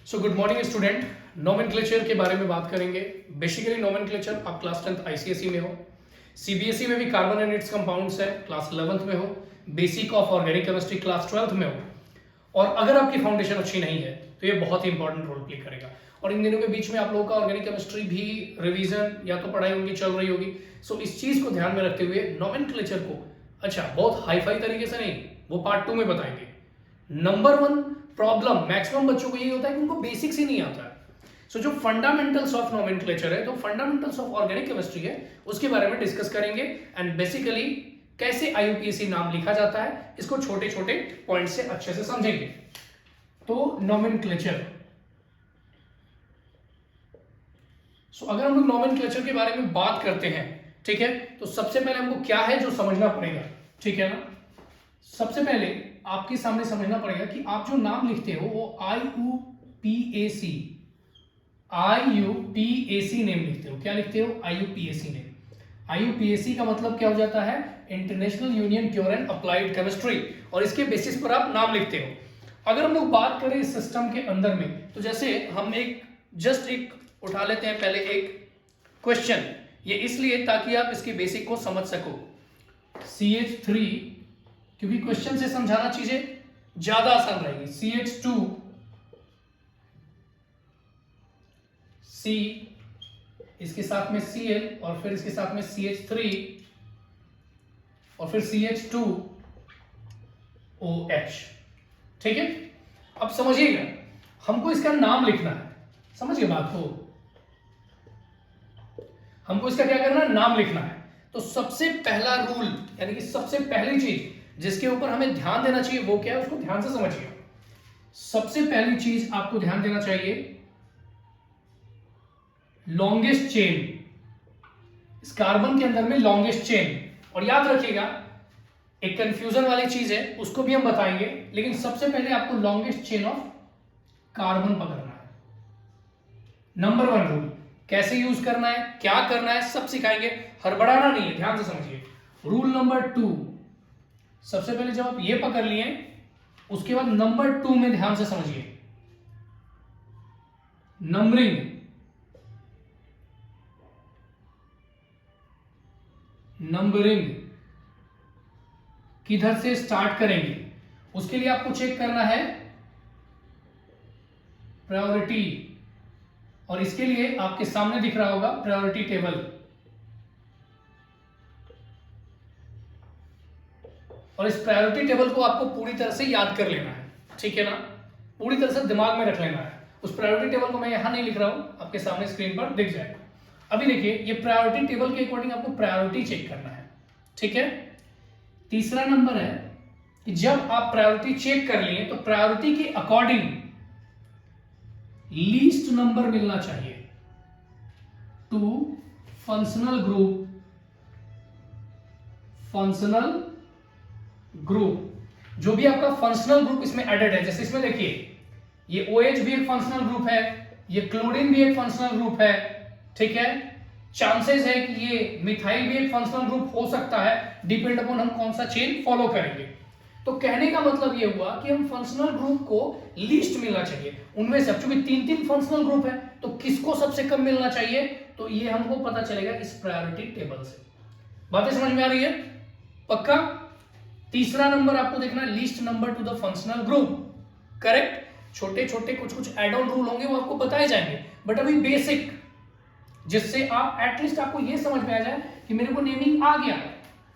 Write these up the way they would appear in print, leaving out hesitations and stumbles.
So good morning student. Nomenclature के बारे में बात करेंगे। बेसिकली नोमेनक्लेचर आप क्लास 10th आईसीएसई में हो, सीबीएसई में भी कार्बन एंड इट्स कंपाउंड्स है, क्लास 11th में हो, basic of organic chemistry class 12th में हो, और अगर आपकी फाउंडेशन अच्छी नहीं है तो ये बहुत ही इंपॉर्टेंट रोल प्ले करेगा। और इन दिनों के बीच में आप लोगों का ऑर्गेनिक केमिस्ट्री भी रिवीजन या तो पढ़ाई उनकी चल रही होगी। सो इस चीज को ध्यान में रखते हुए नोमेनक्लेचर को बहुत हाई-फाई तरीके से नहीं, वो पार्ट 2 में बताएंगे। नंबर 1 प्रॉब्लम मैक्सिमम बच्चों को यही होता है कि उनको बेसिक्स ही नहीं आता है। सो जो फंडामेंटल्स ऑफ नोमेनक्लेचर है, तो फंडामेंटल्स ऑफ ऑर्गेनिक केमिस्ट्री है, उसके बारे में डिस्कस करेंगे। एंड बेसिकली कैसे आईयूपीएसी नाम लिखा जाता है, इसको छोटे छोटे पॉइंट से अच्छे से समझेंगे। तो नोमेनक्लेचर, अगर हम लोग नोमेनक्लेचर के बारे में बात करते हैं, ठीक है, तो सबसे पहले हमको क्या है जो समझना पड़ेगा, ठीक है ना। सबसे पहले आपके सामने समझना पड़ेगा कि आप जो नाम लिखते हो वो आईयूपीएसी नेम लिखते हो। क्या लिखते हो? IUPAC name. आईयूपीएसी का मतलब क्या हो जाता है? International union pure and applied chemistry, और इसके बेसिस पर आप नाम लिखते हो। अगर हम लोग बात करें इस सिस्टम के अंदर में, तो जैसे हम एक उठा लेते हैं पहले एक क्वेश्चन, ये इसलिए ताकि आप इसके बेसिक को समझ सको। CH3, क्योंकि क्वेश्चन से समझाना चीजें ज्यादा आसान रहेगी। CH2 C, इसके साथ में Cl, और फिर इसके साथ में CH3, और फिर CH2 OH। ठीक है, अब समझिएगा, हमको इसका नाम लिखना है। समझिए बात को, हमको इसका क्या करना है? नाम लिखना है। तो सबसे पहला रूल, यानी कि सबसे पहली चीज जिसके ऊपर हमें ध्यान देना चाहिए वो क्या है, उसको ध्यान से समझिए। सबसे पहली चीज आपको ध्यान देना चाहिए, लॉन्गेस्ट चेन। इस कार्बन के अंदर में लॉन्गेस्ट चेन, और याद रखिएगा एक कंफ्यूजन वाली चीज है, उसको भी हम बताएंगे, लेकिन सबसे पहले आपको लॉन्गेस्ट चेन ऑफ कार्बन पकड़ना है। नंबर 1 रूल, कैसे यूज करना है, क्या करना है, सब सिखाएंगे, हड़बड़ाना नहीं है, ध्यान से समझिए। रूल नंबर 2, सबसे पहले जब आप ये पकड़ लिए, उसके बाद नंबर 2 में ध्यान से समझिए, नंबरिंग। नंबरिंग किधर से स्टार्ट करेंगे, उसके लिए आपको चेक करना है प्रायोरिटी, और इसके लिए आपके सामने दिख रहा होगा प्रायोरिटी टेबल। और इस प्रायोरिटी टेबल को आपको पूरी तरह से याद कर लेना है, ठीक है ना, पूरी तरह से दिमाग में रख लेना है। उस प्रायोरिटी टेबल को मैं यहां नहीं लिख रहा हूं, आपके सामने स्क्रीन पर दिख जाएगा। अभी देखिए, ये प्रायोरिटी टेबल के अकॉर्डिंग आपको प्रायोरिटी चेक करना है, ठीक है। तीसरा नंबर है कि जब आप प्रायोरिटी चेक कर लिए, तो प्रायोरिटी के अकॉर्डिंग लीस्ट नंबर मिलना चाहिए to functional group. Functional group, जो भी आपका फंक्शनल ग्रुप इसमें एडेड है, जैसे इसमें देखिए ये OH भी एक फंक्शनल ग्रुप है, ये क्लोरीन भी एक फंक्शनल ग्रुप है, ठीक है। चांसेस है कि ये मिथाइल भी एक फंक्शनल ग्रुप हो सकता है, डिपेंड अपॉन हम कौन सा चेन फॉलो करेंगे। तो कहने का मतलब ये हुआ कि हम फंक्शनल ग्रुप को लीस्ट मिलना चाहिए उनमें से। अब चूंकि 3 फंक्शनल ग्रुप है, तो किसको सबसे कम मिलना चाहिए, तो ये हमको पता चलेगा इस प्रायोरिटी टेबल से। बातें समझ में आ रही है? पक्का? तीसरा नंबर आपको देखना है, least number two the functional group, correct. छोटे छोटे कुछ एड ऑन रूल होंगे, वो आपको बताए जाएंगे, बट अभी बेसिक, जिससे आप एटलीस्ट आपको ये समझ में आ जाए कि मेरे को नेमिंग आ गया,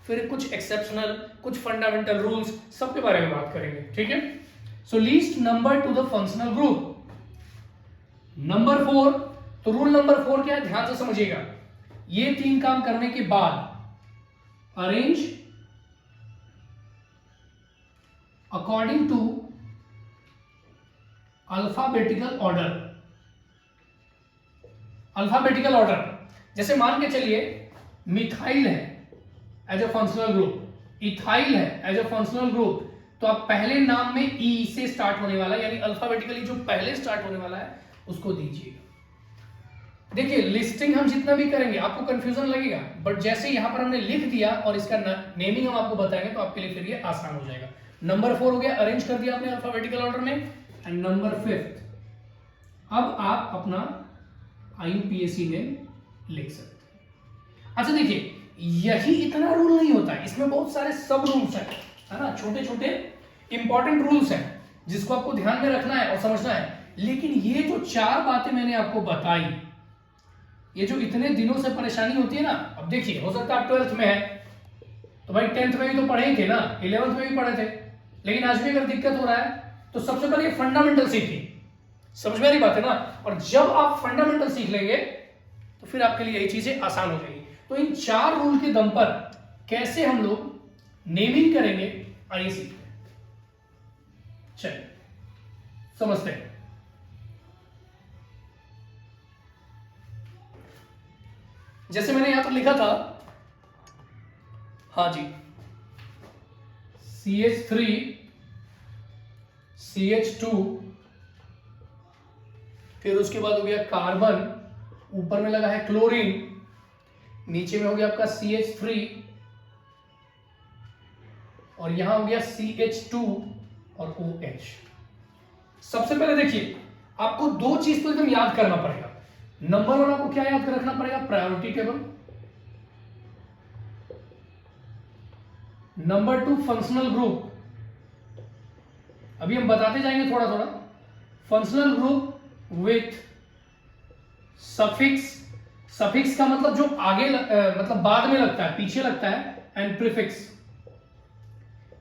फिर कुछ एक्सेप्शनल, कुछ फंडामेंटल रूल्स, सबके बारे में बात करेंगे, ठीक है। So least number two the functional group. Number 4, तो रूल नंबर 4 क्या है, ध्यान से समझिएगा। ये 3 काम करने के बाद arrange according to alphabetical order. Alphabetical order, जैसे मान के चलिए मिथाइल है as a functional group, ethyl है एज अ फंक्शनल ग्रुप, तो आप पहले नाम में ई से स्टार्ट होने वाला, यानी अल्फाबेटिकली जो पहले स्टार्ट होने वाला है उसको दीजिएगा। देखिए लिस्टिंग हम जितना भी करेंगे आपको कंफ्यूजन लगेगा, बट जैसे यहां पर हमने लिख दिया और इसका नेमिंग हम आपको बताएंगे, तो आपके लिए फिर ये आसान हो जाएगा। नंबर 4 हो गया, अरेंज कर दिया आपने अल्फाबेटिकल ऑर्डर में। एंड नंबर 5 अब आप अपना IUPAC नेम लिख सकते हैं। अच्छा देखिए, यही इतना रूल नहीं होता है, इसमें बहुत सारे सब रूल्स हैं, है ना, छोटे छोटे इंपॉर्टेंट रूल्स हैं जिसको आपको ध्यान में रखना है और समझना है। लेकिन ये जो 4 बातें मैंने आपको बताई, ये जो इतने दिनों से परेशानी होती है ना, अब देखिए हो सकता है आप 12th में है तो भाई 10th में भी तो पढ़े ही थे ना, 11th में भी पढ़े थे, लेकिन आज भी अगर दिक्कत हो रहा है तो सबसे पहले फंडामेंटल सीखिए। समझ में आ रही बात है ना? और जब आप फंडामेंटल सीख लेंगे तो फिर आपके लिए यही चीजें आसान हो जाएगी। तो इन 4 रूल के दम पर कैसे हम लोग नेमिंग करेंगे, आइए सीखते हैं। चलिए समझते हैं। जैसे मैंने यहां पर लिखा था, हाँ जी, CH3 CH2, फिर उसके बाद हो गया कार्बन, ऊपर में लगा है क्लोरीन, नीचे में हो गया आपका CH3 और यहां हो गया CH2 और OH। सबसे पहले देखिए, आपको 2 चीज तो एकदम याद करना पड़ेगा। नंबर 1 आपको क्या याद रखना पड़ेगा? Priority table. Number 2 functional group. अभी हम बताते जाएंगे थोड़ा थोड़ा। Functional group with suffix. Suffix का मतलब जो आगे मतलब बाद में लगता है, पीछे लगता है, एंड प्रीफिक्स।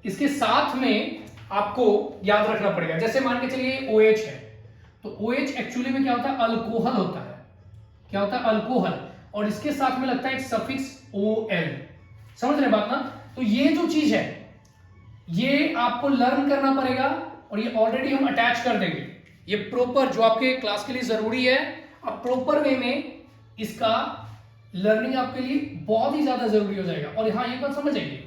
इसके साथ में आपको याद रखना पड़ेगा। जैसे मान के चलिए OH है, तो OH एक्चुअली में क्या होता है? अल्कोहल होता है। क्या होता है? अल्कोहल। और इसके साथ में लगता है एक सफिक्स OL। समझ रहे बात ना? तो ये जो चीज है ये आपको लर्न करना पड़ेगा और ये ऑलरेडी हम अटैच कर देंगे। ये प्रॉपर जो आपके क्लास के लिए जरूरी है, अब प्रॉपर वे में इसका लर्निंग आपके लिए बहुत ही ज्यादा जरूरी हो जाएगा। और हाँ, ये बात समझ जाइए,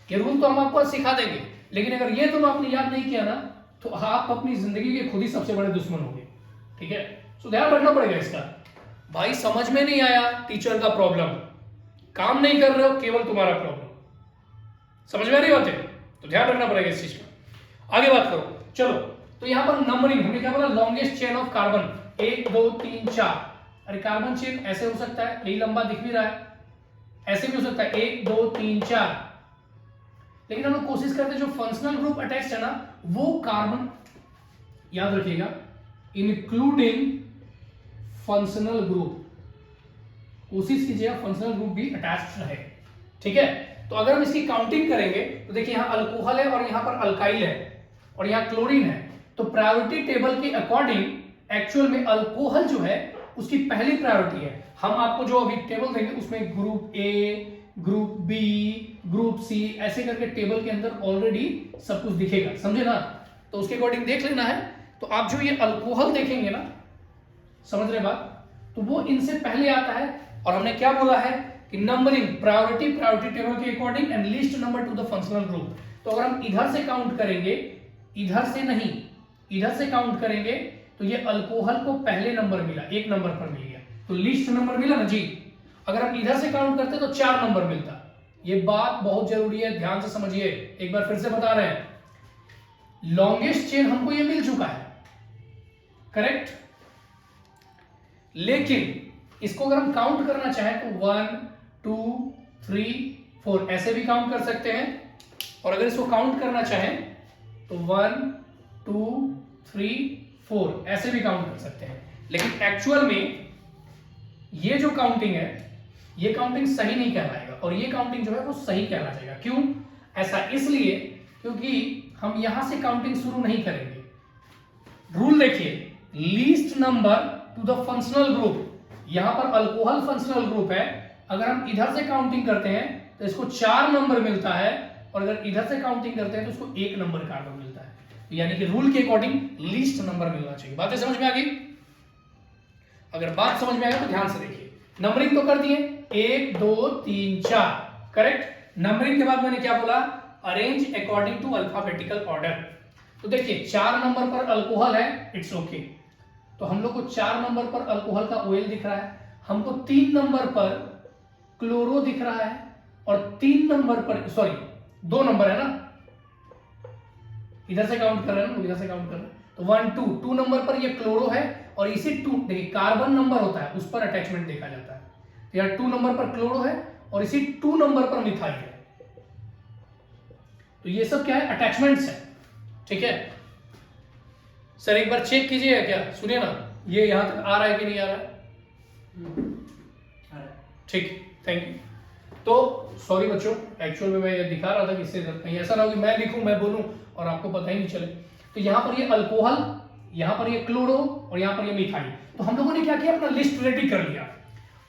ये रूल तो हम आपको सिखा देंगे, लेकिन अगर ये दोनों आपने याद नहीं किया ना तो आप अपनी जिंदगी के खुद ही सबसे बड़े दुश्मन होंगे। ठीक है, सो ध्यान रखना पड़ेगा इसका। भाई समझ में नहीं आया, टीचर का प्रॉब्लम, काम नहीं कर रहे हो, केवल तुम्हारा प्रॉब्लम। समझ में आ रही बात है? तो ध्यान रखना पड़ेगा इस चीज का। आगे बात करो, चलो। तो यहां पर नंबरिंग हमने क्या बोला? Longest chain of carbon, 1 2 3 4। अरे कार्बन चेन ऐसे हो सकता है, यही लंबा दिख भी रहा है, ऐसे भी हो सकता है 1 2 3 4। लेकिन हम लोग कोशिश करते हैं जो फंक्शनल ग्रुप अटैच है ना, वो कार्बन, याद रखिएगा, इंक्लूडिंग फंक्शनल ग्रुप। कोशिश कीजिएगा फंक्शनल ग्रुप भी अटैच्ड रहे। ठीक है, तो अगर हम इसकी काउंटिंग करेंगे तो देखिए यहां अल्कोहल है और यहां पर अल्काइल है और यहां क्लोरीन है। तो प्रायोरिटी टेबल के अकॉर्डिंग एक्चुअल में अल्कोहल जो है उसकी पहली प्रायोरिटी है। हम आपको जो अभी टेबल देंगे उसमें group A, group B, group C, ऐसे करके टेबल के अंदर ऑलरेडी सब कुछ दिखेगा। समझे ना? तो उसके अकॉर्डिंग देख लेना है। तो आप जो ये अल्कोहल देखेंगे ना, समझ रहे बात, तो वो इनसे पहले आता है। और हमने क्या बोला है कि नंबरिंग प्रायोरिटी टेबल के according and least number two the functional group. तो अगर हम इधर से काउंट करेंगे, इधर से नहीं, इधर से काउंट करेंगे तो ये अल्कोहल को पहले नंबर मिला, 1 नंबर पर मिल गया, तो लीस्ट नंबर मिला ना जी। अगर हम इधर से काउंट करते तो 4 नंबर मिलता। ये बात बहुत जरूरी है, ध्यान से समझिए। एक बार फिर से बता रहे हैं, लॉन्गेस्ट चेन हमको ये मिल चुका है, करेक्ट। लेकिन इसको अगर हम काउंट करना चाहें तो 1 2 3 4 ऐसे भी काउंट कर सकते हैं। और अगर इसको काउंट करना चाहें तो 1 2 3 4 ऐसे भी काउंट कर सकते हैं। लेकिन एक्चुअल में ये जो काउंटिंग है, ये काउंटिंग सही नहीं कहलाएगा और ये काउंटिंग जो है वो सही कहलाएगा। क्यों ऐसा? इसलिए क्योंकि हम यहां से काउंटिंग शुरू नहीं करेंगे। रूल देखिए, least number two the functional group. यहां पर अल्कोहल फंक्शनल ग्रुप है, अगर हम इधर से काउंटिंग करते हैं तो इसको 4 नंबर मिलता है और अगर इधर से काउंटिंग करते हैं तो इसको 1 नंबर कार्बन मिलता है। तो यानी कि रूल के अकॉर्डिंग लीस्ट नंबर मिलना चाहिए। बातें समझ में आ गई? अगर बात समझ में आए तो ध्यान से देखिए। नंबरिंग तो कर दिए, 1 2 3 4, करेक्ट। नंबरिंग के बाद मैंने क्या बोला? Arrange according to alphabetical order. तो देखिए 4 नंबर पर अल्कोहल है, इट्स ओके। तो हम लोग को 4 नंबर पर अल्कोहल का OL दिख रहा है, हमको 3 नंबर पर क्लोरो दिख रहा है और 3 नंबर पर, सॉरी 2 नंबर है ना, इधर से काउंट कर रहे हैं ना, इधर से काउंट कर रहे हैं, तो 1 2 2 नंबर पर ये क्लोरो है और इसी 2 देखिए कार्बन नंबर होता है उस पर अटैचमेंट देखा जाता है। तो यार 2 नंबर पर क्लोरो है और इसी 2 नंबर पर मिथाइल है। तो ये सब क्या है, अटैचमेंट्स है। ठीक है सर, एक बार चेक कीजिएगा क्या, सुनिए ना, ये यहां तक आ रहा है कि नहीं आ रहा है? ठीक, थैंक यू। तो सॉरी बच्चों, एक्चुअल में मैं ये दिखा रहा था कि इससे कहीं ऐसा ना हो कि मैं लिखूं, मैं बोलूं और आपको पता ही नहीं चले। तो यहां पर ये अल्कोहल, यहां पर ये क्लोरो और यहां पर ये मिथाइल। तो हम लोगों ने क्या किया, अपना लिस्ट रेडी कर लिया।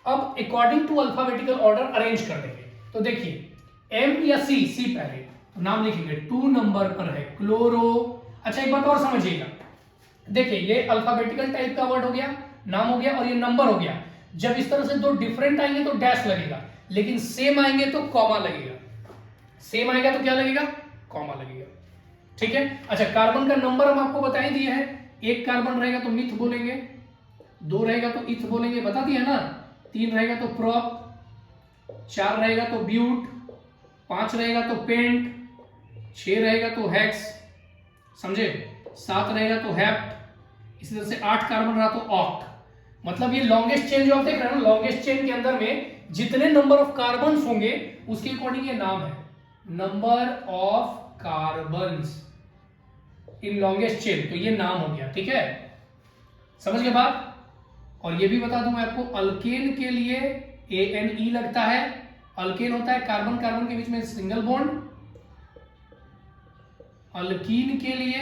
अब according to alphabetical order arrange कर देंगे। तो देखिए एम या सी, सी पहले तो नाम लिखेंगे, 2 नंबर पर है क्लोरो। अच्छा एक बात और समझिएगा, देखिए ये अल्फाबेटिकल टाइप का वर्ड हो गया, नाम हो गया और ये नंबर हो गया। जब इस तरह से दो डिफरेंट आएंगे तो डैश लगेगा, लेकिन सेम आएंगे तो कॉमा लगेगा। सेम आएगा तो क्या लगेगा, कॉमा लगेगा। ठीक है। अच्छा कार्बन का नंबर हम आपको बता ही दिए है, 1 कार्बन रहेगा तो मिथ बोलेंगे, 2 रहेगा तो इथ बोलेंगे, बता दिया ना, 3 रहेगा तो प्रोप, 4 रहेगा तो ब्यूट, 5 रहेगा तो पेंट, 6 रहेगा तो हेक्स, समझे, 7 रहेगा तो हेप्ट, इसी तरह से 8 कार्बन रहा तो ऑक्ट। मतलब ये लॉन्गेस्ट चेन जो आप देख रहे हैं ना, लॉन्गेस्ट चेन के अंदर में जितने नंबर ऑफ कार्बन्स होंगे उसके अकॉर्डिंग ये नाम है, number of carbons in longest chain, तो ये नाम हो गया। ठीक है, समझ गए बात। और ये भी बता दूं मैं आपको, अल्केन के लिए ANE लगता है। अल्केन होता है कार्बन कार्बन के बीच में सिंगल बॉन्ड, अल्कीन के लिए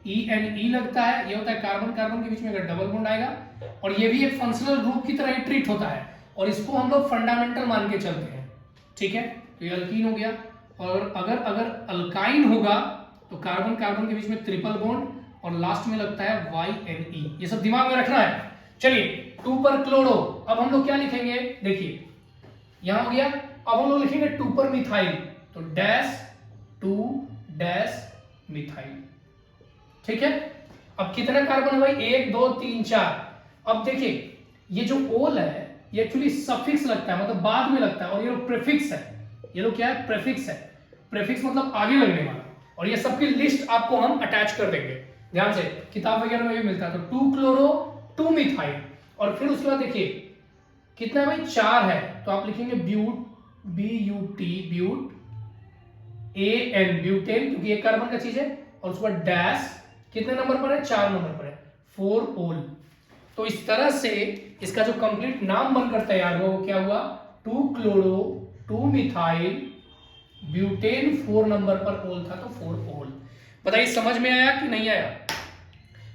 ENE लगता है, ये होता है कार्बन कार्बन के बीच में अगर डबल बॉन्ड आएगा। और ये भी एक फंक्शनल ग्रुप की तरह ही ट्रीट होता है और इसको हम लोग फंडामेंटल मान के चलते हैं। ठीक है, तो ये अल्कीन हो गया। और अगर अल्काइन होगा तो कार्बन कार्बन के बीच में ट्रिपल बॉन्ड और लास्ट में लगता है YNE, ये सब दिमाग में रखना है। चलिए 2 पर क्लोरो, अब हम लोग क्या लिखेंगे, देखिए यहां हो गया। अब हम लोग लिखेंगे 2 पर मिथाइल, तो डैश 2 डैश मिथाइल। ठीक है, अब कितना कार्बन है भाई, 1 2 3 4। अब देखिए ये जो ओल है ये एक्चुअली सफिक्स लगता है, मतलब बाद में लगता है, और ये लोग प्रीफिक्स है। ये लोग क्या है, प्रीफिक्स है। प्रीफिक्स मतलब आगे लगने वाला। और ये सबकी लिस्ट आपको हम अटैच कर देंगे, ध्यान से, किताब वगैरह में भी मिलता है। तो 2 क्लोरो 2 मिथाइल, और फिर उसके बाद देखिए कितना है भाई, 4 है, तो आप लिखेंगे but, BUT but, AN butane, क्योंकि एक कार्बन का चीज है, और उसके बाद डैश कितने नंबर पर है, 4 नंबर पर है, 4 ओल। तो इस तरह से इसका जो कंप्लीट नाम बनकर तैयार हुआ वो क्या हुआ, 2 क्लोरो 2 मिथाइल ब्यूटेन, 4 नंबर पर ओल था तो 4 ओल। बताइए समझ में आया कि नहीं आया?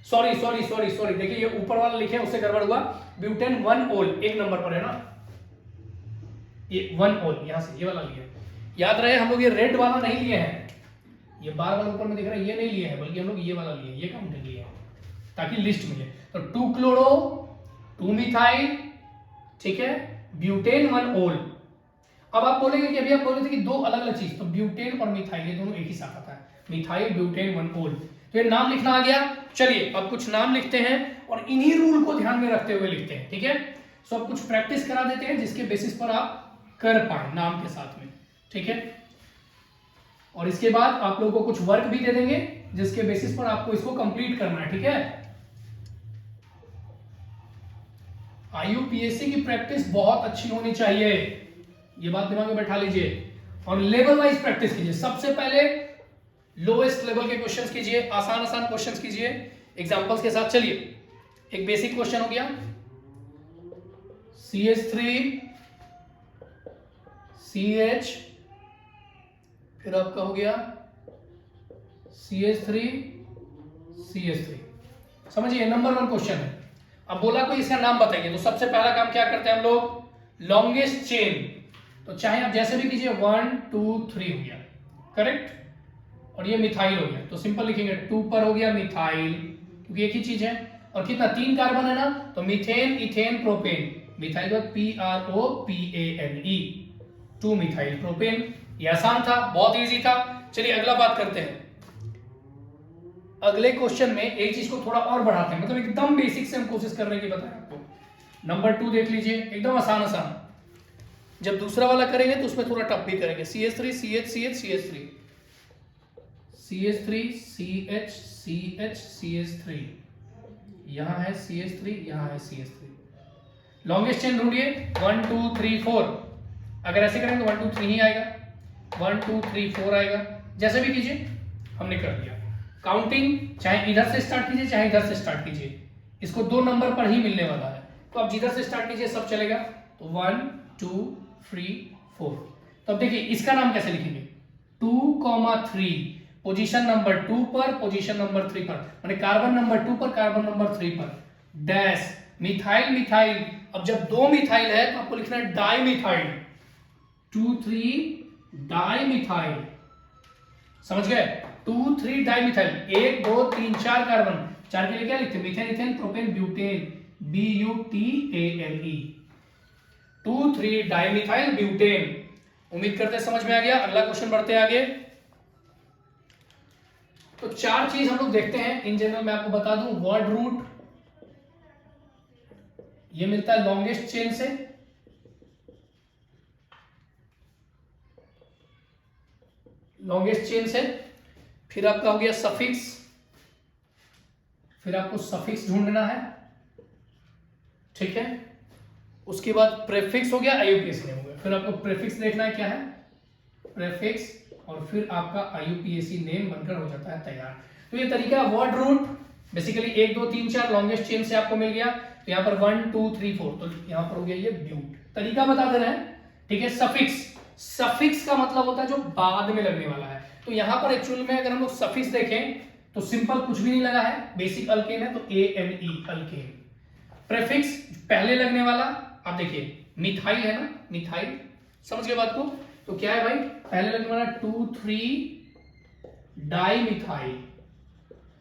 सॉरी सॉरी सॉरी सॉरी, देखिए ये ऊपर वाला लिखे उससे गड़बड़ हुआ, ब्यूटेन 1 ओल 1 नंबर पर है ना, ये 1 ओल यहां से ये वाला लिया। याद रहे हम लोग ये रेड वाला नहीं लिए हैं, ये बार बार ऊपर में दिख रहा है, ये नहीं लिए हैं, बल्कि हम लोग ये वाला लिए, ये काउंट लिए हैं ताकि लिस्ट मिले। तो 2 क्लोरो 2 मिथाइल, ठीक है, ब्यूटेन 1 ओल। अब आप बोलेंगे कि अभी आप बोले थे कि 2 अलग अलग चीज, तो ब्यूटेन और मिथाइल ये दोनों एक ही साथ आता है, मिथाइल ब्यूटेन 1 ओल। तो ये नाम लिखना आ गया। चलिए अब कुछ नाम लिखते हैं और इन्हीं रूल को ध्यान में रखते हुए लिखते हैं। ठीक है, सो अब कुछ प्रैक्टिस करा देते हैं जिसके बेसिस पर आप कर पाए नाम के साथ में। ठीक है, और इसके बाद आप लोगों को कुछ वर्क भी दे देंगे जिसके बेसिस पर आपको इसको कंप्लीट करना है। ठीक है, IUPAC की प्रैक्टिस बहुत अच्छी होनी चाहिए, ये बात दिमाग में बैठा लीजिए, और लेवल वाइज प्रैक्टिस कीजिए। सबसे पहले लोएस्ट लेवल के क्वेश्चंस कीजिए, आसान आसान क्वेश्चंस कीजिए एग्जांपल्स के साथ। चलिए एक बेसिक क्वेश्चन हो गया, CH3 CH, फिर आपका हो गया CH3 CH3। समझिए नंबर 1 क्वेश्चन है। अब बोला कोई इसका नाम बताइए, तो सबसे पहला काम क्या करते हैं हम लोग, लॉन्गेस्ट चेन। तो चाहे आप जैसे भी कीजिए, 1 2 3 हो गया, करेक्ट, और ये मिथाइल हो गया, तो सिंपल लिखेंगे 2 पर हो गया मिथाइल, क्योंकि एक ही चीज है। और कितना, 3 कार्बन है ना, तो मीथेन इथेन प्रोपेन, मिथाइल का PROPANE, 2 मिथाइल प्रोपेन। ये आसान था, बहुत इजी था। चलिए अगला बात करते हैं। अगले क्वेश्चन में एक चीज को थोड़ा और बढ़ाते हैं, मतलब एकदम बेसिक से हम कोशिश करने की बताएं आपको। नंबर 2 देख लीजिए, एकदम आसान आसान। जब दूसरा वाला करेंगे तो उसमें थोड़ा टफ भी करेंगे। CH3 CH CH CH3 CH3 CH CH CH3, यहां है CH3, यहां है CH3। लॉन्गेस्ट चेन ढूंढिए 1 2 3 4। अगर ऐसे करेंगे तो 1 2 3 ही आएगा, 1 2 3 4 आएगा। जैसे भी कीजिए, हमने कर दिया काउंटिंग। चाहे इधर से स्टार्ट कीजिए चाहे इधर से स्टार्ट कीजिए, इसको 2 नंबर पर ही मिलने वाला है। तो आप जिधर से स्टार्ट कीजिए सब चलेगा। तो 1 2 3 4। तो अब देखिए इसका नाम कैसे लिखेंगे, 2,3 पोजीशन नंबर 2 पर, पोजीशन नंबर 3 पर, माने कार्बन नंबर 2 पर, कार्बन नंबर 3 पर, डैश मिथाइल मिथाइल। अब जब 2 मिथाइल है तो आपको लिखना है डाई मिथाइल, 2 3 डाई मिथाइल। समझ गए, 2 3 डाई मिथाइल। 1 2 3 4 कार्बन, 4 के लिए क्या लिखते हैं, methane ethane propane butane, BUTANE, 2 3 di methyl butane. उम्मीद करते समझ में आ गया। अगला क्वेश्चन बढ़ते हैं आगे। तो 4 चीज हम लोग देखते हैं इन जनरल। मैं आपको बता दूं, वर्ड रूट ये मिलता है लॉन्गेस्ट चेन से, लॉन्गेस्ट चेन से। फिर आपका हो गया सफिक्स, फिर आपको सफिक्स ढूंढना है, ठीक है। उसके बाद प्रेफिक्स हो गया, IUPAC नेम हो गया। फिर आपको प्रेफिक्स देखना है क्या है, प्रेफिक्स, और फिर आपका IUPAC नेम बनकर हो जाता है तैयार। तो ये तरीका word root basically 1 2 3 4 longest chain से आपको मिल गया। तो यहाँ पर 1 2 3 4, तो यहाँ पर हो गया ये ब्यूट। तरीका बता दे रहे हैं, ठीक है। सफिक्स, सफिक्स का मतलब होता है जो बाद में लगने वाला है। तो यहाँ पर एक्चुअल में अगर हम लोग सफिक्स देखें तो सिंपल कुछ भी नहीं लगा है, बेसिक अल्केन है तो ANE अल्केन। प्रेफिक्स पहले लगने वाला, आप देखिए मिथाइल है ना, मिथाइल, समझ गए बात को। तो क्या है भाई, पहले लगने वाला 2 3 डाई मिथाइल,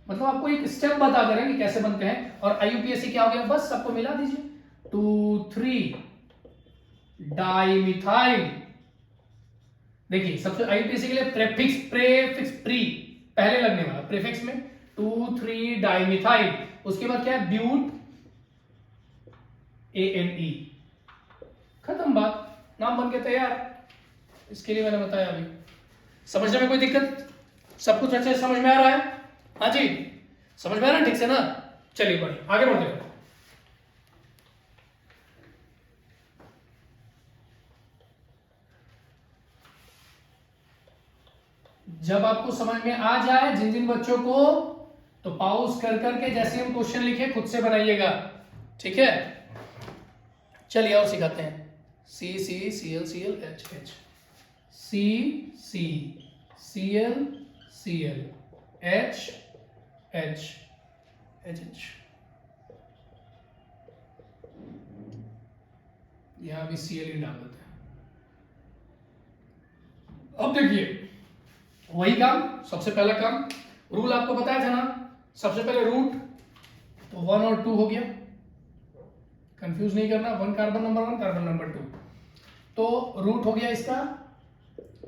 मतलब आपको एक स्टेप बता दे रहे हैं कि कैसे बनते हैं। और IUPAC क्या हो गया, बस सबको मिला दीजिए, 2 3 डाई मिथाइल। देखिए सबसे IUPAC के लिए प्रेफिक्स, प्रेफिक्स प्री पहले लगने वाला, प्रेफिक्स में 2 3 डाई मिथाइल। उसके बाद क्या है, ब्यूट ANE, खत्म बात, नाम बन के तैयार। इसके लिए मैंने बताया अभी। समझने में कोई दिक्कत, सब कुछ अच्छे से समझ में आ रहा है? हाँ जी, समझ में आ रहा है ठीक से ना? चलिए बढ़िया, आगे बढ़ते हैं। जब आपको समझ में आ जाए जिन जिन बच्चों को, तो पॉज कर करके जैसे हम क्वेश्चन लिखे खुद से बनाइएगा, ठीक है। चलिए और सिखाते हैं। CCClClHH, CCClCl HH, यहां भी Cl ही डाल देते हैं। अब देखिए वही काम, सबसे पहला काम, रूल आपको बताया था ना, सबसे पहले रूट, तो 1 और 2 हो गया, कंफ्यूज नहीं करना, 1 कार्बन नंबर 1 कार्बन नंबर 2। तो रूट हो गया इसका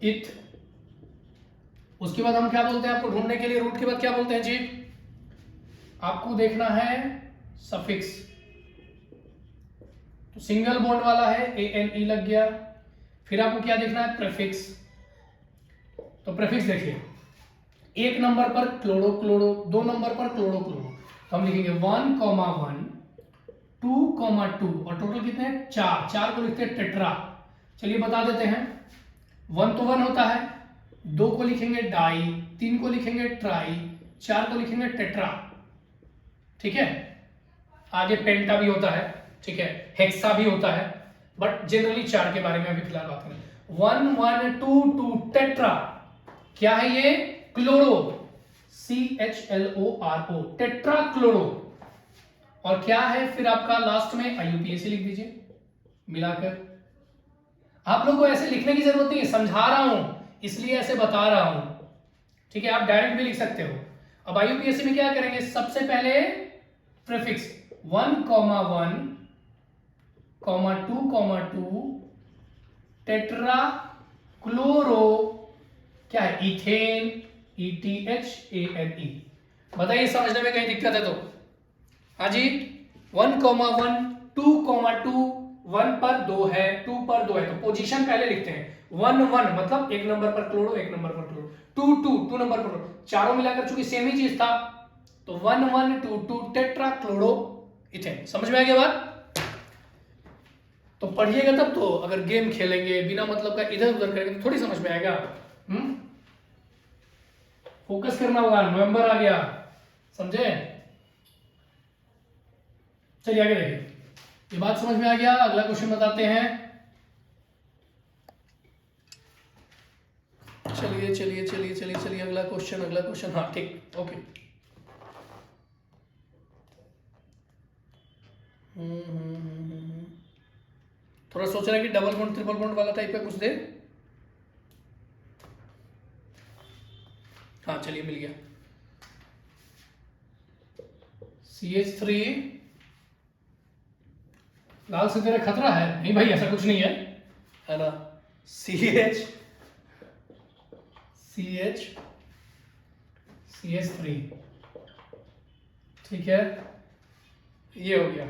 इथ। उसके बाद हम क्या बोलते हैं, आपको ढूंढने के लिए रूट के बाद क्या बोलते हैं जी, आपको देखना है सफिक्स। तो सिंगल बॉन्ड वाला है ANE लग गया। फिर आपको क्या देखना है, प्रेफिक्स। तो प्रेफिक्स देखिए, 1 नंबर पर क्लोरो क्लोरो, 2 नंबर पर क्लोरो क्लोरो, तो हम लिखेंगे 1, 1, 2, 2, और टोटल कितने हैं, 4। 4 को लिखते हैं टेट्रा। चलिए बता देते हैं, 1 तो 1 होता है, 2 को लिखेंगे डाई, 3 को लिखेंगे ट्राई, 4 को लिखेंगे टेट्रा, ठीक है। आगे पेंटा भी होता है, ठीक है, हेक्सा भी होता है, बट जनरली 4 के बारे में अभी फिलहाल बात करें। 1 1 2 2 टेट्रा, क्या है ये, क्लोरो, CHLORO, टेट्रा क्लोरो। और क्या है फिर आपका लास्ट में, IUPAC लिख दीजिए मिलाकर। आप लोगों को ऐसे लिखने की जरूरत नहीं है, समझा रहा हूं इसलिए ऐसे बता रहा हूं, ठीक है। आप डायरेक्ट भी लिख सकते हो। अब IUPAC में क्या करेंगे, सबसे पहले प्रीफिक्स 1, 1, 2, 2 टेट्रा क्लोरो, क्या है, इथेन, ETHANE। बताइए समझने में कहीं दिक्कत है तो? हाँ जी, 1, 1, 2, 2, 1 पर 2 है, 2 पर 2 है, तो पोजीशन पहले लिखते हैं। 1 1 मतलब 1 नंबर पर क्लोरो, 1 नंबर पर क्लोरो। टू नंबर पर, चारों मिलाकर चूंकि सेम ही चीज था तो 1122 टेट्रा क्लोरो इथेन। समझ में आ गया बात? तो पढ़िएगा तब तो, अगर गेम खेलेंगे बिना मतलब का इधर उधर करेंगे तो थोड़ी समझ में आएगा। फोकस करना होगा। नवंबर आ गया, समझे? चलिए आगे देखिए, ये बात समझ में आ गया। अगला क्वेश्चन बताते हैं। चलिए चलिए चलिए चलिए चलिए अगला क्वेश्चन। हाँ ठीक, ओके। थोड़ा सोच रहा है कि डबल बॉन्ड ट्रिपल बॉन्ड वाला टाइप का कुछ दे। हाँ चलिए मिल गया। CH3 लाल से तेरा खतरा है? नहीं भाई ऐसा कुछ नहीं है ना। CH3 ठीक है, ये हो गया।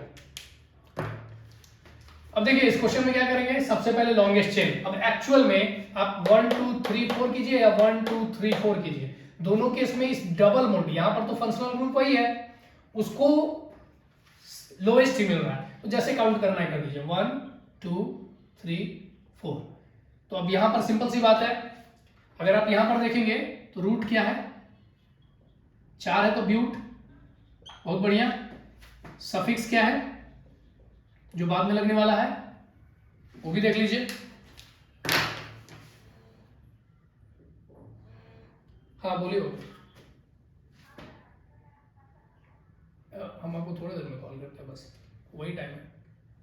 अब देखिए इस क्वेश्चन में क्या करेंगे, सबसे पहले लॉन्गेस्ट चेन। अब एक्चुअल में आप 1 2 3 4 कीजिए या 1 2 3 4 कीजिए, दोनों केस में इस डबल बॉन्ड, यहां पर तो फंक्शनल ग्रुप वही है, उसको लोएस्ट ही मिल रहा है, तो जैसे काउंट करना है कर दीजिए 1 2 3 4। तो अब यहां पर सिंपल सी बात है, अगर आप यहां पर देखेंगे तो रूट क्या है, 4 है तो ब्यूट, बहुत बढ़िया। सफिक्स क्या है जो बाद में लगने वाला है, वो भी देख लीजिए। हाँ बोलिए। हम आपको थोड़ी देर में कॉल करते हैं, बस वही टाइम है,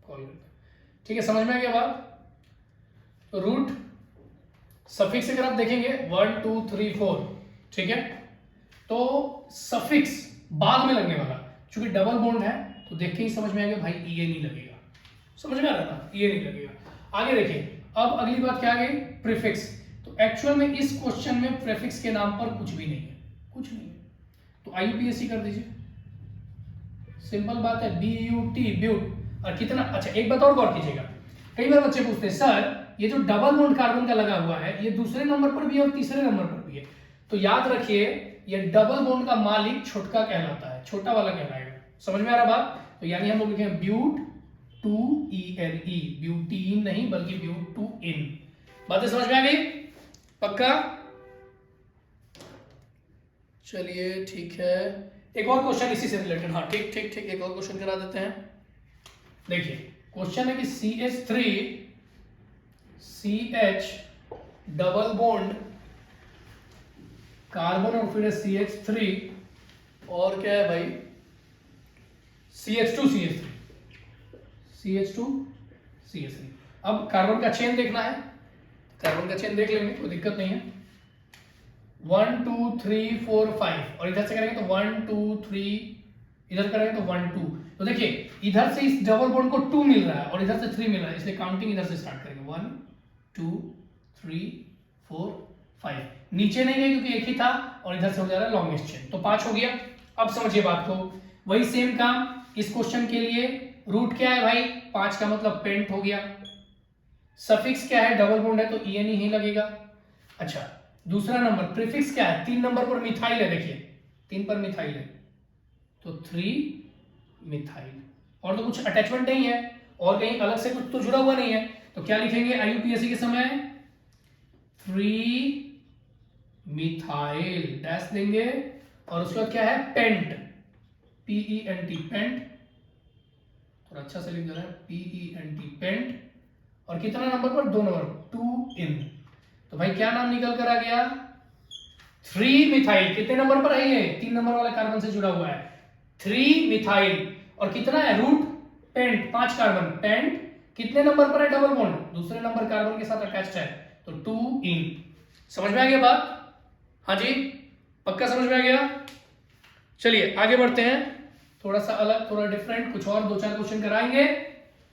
कॉल करते हैं। ठीक है, समझ में आ गया बात? तो रूट सफिक्स अगर आप देखेंगे 1 2 3 4, ठीक है, तो सफिक्स बाद में लगने वाला, चूंकि डबल बॉन्ड है तो देख के ही समझ में आ गया भाई ये नहीं लगेगा। समझ में आ रहा था, ये नहीं लगेगा। आगे देखिए, अब अगली बात क्या आ गई, प्रीफिक्स। तो एक्चुअल में इस क्वेश्चन में प्रीफिक्स के नाम पर कुछ भी नहीं है, कुछ नहीं है, तो IUPAC कर दीजिए। सिंपल बात है, BUT ब्यूट। और कितना, अच्छा एक बात और गौर कीजिएगा, कई बार बच्चे पूछते हैं सर ये जो डबल बॉन्ड कार्बन का लगा हुआ है ये दूसरे नंबर पर भी है और तीसरे नंबर पर भी है, तो याद रखिए ये डबल बॉन्ड का मालिक छोटका कहलाता है, छोटा वाला कहलाएगा। समझ में आ रहा बात? तो यानी हम लोग लिखेंगे ब्यूट 2ENE, ब्यूटीन नहीं बल्कि ब्यूट 2 बातें समझ में आ गई? पक्का? चलिए ठीक है, एक और क्वेश्चन इसी से रिलेटेड। हाँ ठीक ठीक ठीक, एक और क्वेश्चन करा देते हैं। देखिए क्वेश्चन है कि CH3 CH double bond carbon और फिर CH3 और क्या है भाई CH2 CH3। अब कार्बन का चेन देखना है, कार्बन का चेन देख लेंगे, कोई दिक्कत नहीं है। 1 2 3 4 5 और इधर से करेंगे तो 1 2 3, इधर करेंगे तो 1 2। तो देखिए इधर से इस डबल बॉन्ड को 2 मिल रहा है और इधर से 3 मिल रहा है, इसलिए काउंटिंग इधर से स्टार्ट करेंगे 1 2 3 4 5। नीचे नहीं है क्योंकि एक ही था और इधर से हो जा रहा है लॉन्गेस्ट चेन, तो 5 हो गया। अब समझिए बात को, वही सेम काम इस क्वेश्चन के लिए। रूट क्या है भाई, 5 का मतलब पेंट हो गया। सफिक्स क्या है, डबल बॉन्ड है तो ENE ही लगेगा। अच्छा दूसरा नंबर प्रीफिक्स क्या है, 3 नंबर पर मिथाइल है, देखिए 3 पर मिथाइल है तो 3 मिथाइल, और तो कुछ अटैचमेंट नहीं है और कहीं अलग से कुछ तो जुड़ा हुआ नहीं है, तो क्या लिखेंगे IUPAC के समय 3 मिथाइल डैश देंगे और उसके बाद क्या है पेंट, PENT पेंट, थोड़ा अच्छा से लिख दे रहा है PENT पेंट, और कितना नंबर पर, 2 नंबर 2 तो भाई क्या नाम निकल कर आ गया 3 मिथाइल। कितने नंबर पर है ये, 3 नंबर वाले कार्बन से जुड़ा हुआ है 3 मिथाइल, और कितना है रूट पेंट 5 कार्बन, पेंट कितने नंबर पर है डबल बॉन्ड, दूसरे नंबर कार्बन के साथ अटैच्ड है तो 2 समझ में आ गया बात? हाँ जी पक्का समझ में आ गया? चलिए आगे बढ़ते हैं, थोड़ा सा अलग थोड़ा डिफरेंट, कुछ और 2-4 क्वेश्चन कराएंगे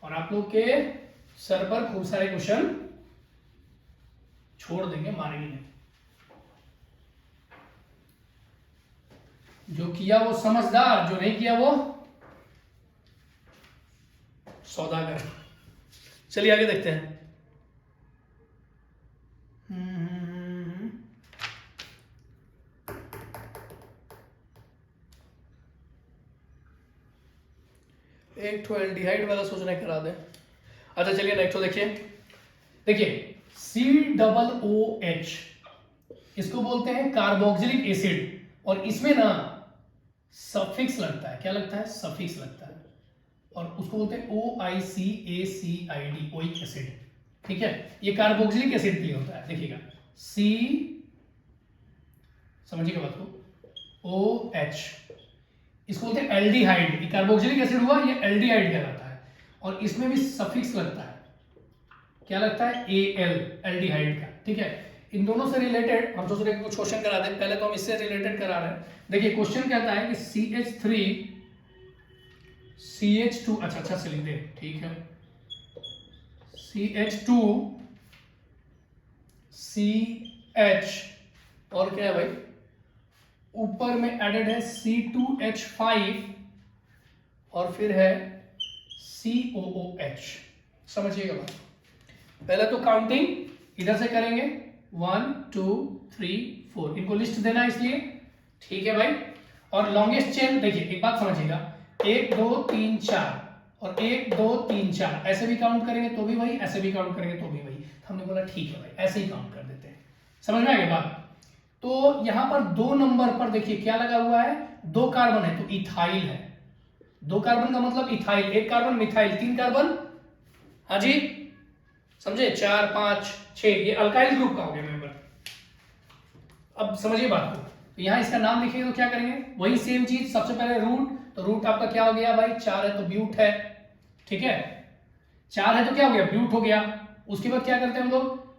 और आप लोग के सर पर खूब सारे क्वेश्चन छोड़ देंगे, मारेंगे नहीं। जो किया वो समझदार, जो नहीं किया वो सौदागर। चलिए आगे देखते हैं। एक तो एल्डिहाइड वाला सोचना करा दे। अच्छा चलिए नेक्स्ट देखिए, देखिए COOH इसको बोलते हैं कार्बोक्सिलिक एसिड, और इसमें ना सफिक्स लगता है। क्या लगता है? सफिक्स लगता है, और उसको बोलते हैं OICACID, ओइक एसिड। ठीक है, ये कार्बोक्सिलिक एसिड के लिए होता है। देखिएगा C, समझिएगा बात को, OH इसको बोलते हैं एल्डिहाइड। ये कार्बोक्सिलिक एसिड हुआ, ये एल्डिहाइड कहलाता है, और इसमें भी सफिक्स लगता है। क्या लगता है? AL, एल्डिहाइड का। ठीक है, इन दोनों से रिलेटेड हम सोच रहे हैं कुछ क्वेश्चन करा दें। पहले तो हम इससे रिलेटेड करा रहे हैं। देखिए क्वेश्चन कहता है कि CH3 CH2, अच्छा से लिख दे, ठीक है, CH2 CH, और क्या है भाई, ऊपर में एडेड है C2H5, और फिर है COOH। समझिएगा बात। पहले तो काउंटिंग इधर से करेंगे, 1 2 3 4, इनको लिस्ट देना है इसलिए। ठीक है भाई, और लॉन्गेस्ट चेन देखिए, एक बात समझिएगा, 1 2 3 4 और 1 2 3 4, ऐसे भी काउंट करेंगे तो भी वही, ऐसे भी काउंट करेंगे तो भी वही। हमने बोला ठीक है भाई, ऐसे ही काउंट कर देते हैं। समझ में आ गया बात? तो यहां पर 2 नंबर पर देखिए क्या लगा हुआ है, 2 कार्बन है तो इथाइल है। 2 कार्बन का मतलब इथाइल, 1 कार्बन मिथाइल, 3 कार्बन, हाँ जी समझे, 4 5 6, ये अल्काइल ग्रुप का हो गया मेंबर। अब समझिए बात को, तो यहां इसका नाम लिखेंगे तो क्या करेंगे, वही सेम चीज। सबसे पहले रूट, तो रूट आपका क्या हो गया भाई, 4 है तो ब्यूट है। ठीक है, 4 है तो क्या हो गया, ब्यूट हो गया। उसके बाद क्या करते हैं हम लोग,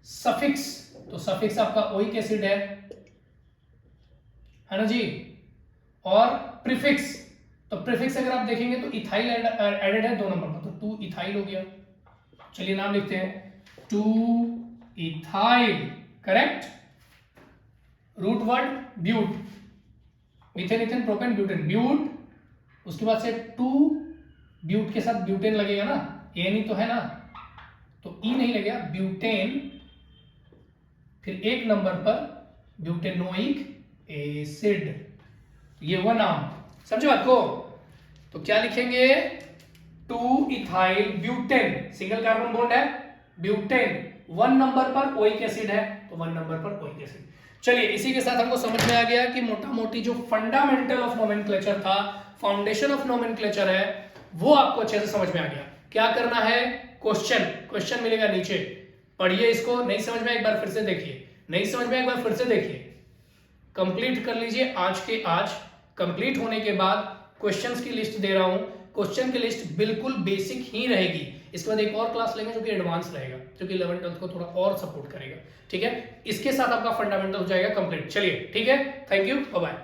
सफिक्स, तो सफिक्स आपका ओइक एसिड है ना जी। और प्रीफिक्स, तो प्रीफिक्स अगर आप देखेंगे तो इथाइल एडेड है 2 नंबर पर, तो 2 इथाइल हो गया। चलिए नाम लिखते हैं, 2 ethyl, correct. Root word but, methane ethane propane butane, but. उसके बाद से 2 ब्यूट के साथ ब्यूटेन लगेगा ना, एन ही तो है ना, तो ई नहीं लगेगा, ब्यूटेन। फिर 1 नंबर पर ब्यूटेनोइक एसिड, ये हुआ नाम। समझे बात को? तो क्या लिखेंगे, 2 ethyl butane, single carbon bond है, ब्यूटेन। 1 नंबर पर ओइक एसिड है, तो 1 नंबर पर ओइक एसिड। चलिए इसी के साथ हमको समझ में आ गया कि मोटा मोटी जो फंडामेंटल ऑफ नोमेनक्लेचर था, फाउंडेशन ऑफ नोमेनक्लेचर है, वो आपको अच्छे से समझ में आ गया। क्या करना है, क्वेश्चन मिलेगा नीचे, पढ़िए इसको। नहीं समझ में एक बार फिर से देखिए, नहीं समझ में एक बार फिर से देखिए, कंप्लीट कर लीजिए आज के आज। कंप्लीट होने के बाद क्वेश्चंस की लिस्ट दे रहा हूं, क्वेश्चन की लिस्ट बिल्कुल बेसिक ही रहेगी। इसके बाद एक और क्लास लेंगे जो कि एडवांस रहेगा, जो कि 11th 12th को थोड़ा और सपोर्ट करेगा। ठीक है, इसके साथ आपका फंडामेंटल हो जाएगा कंप्लीट। चलिए ठीक है, थैंक यू, बाय बाय।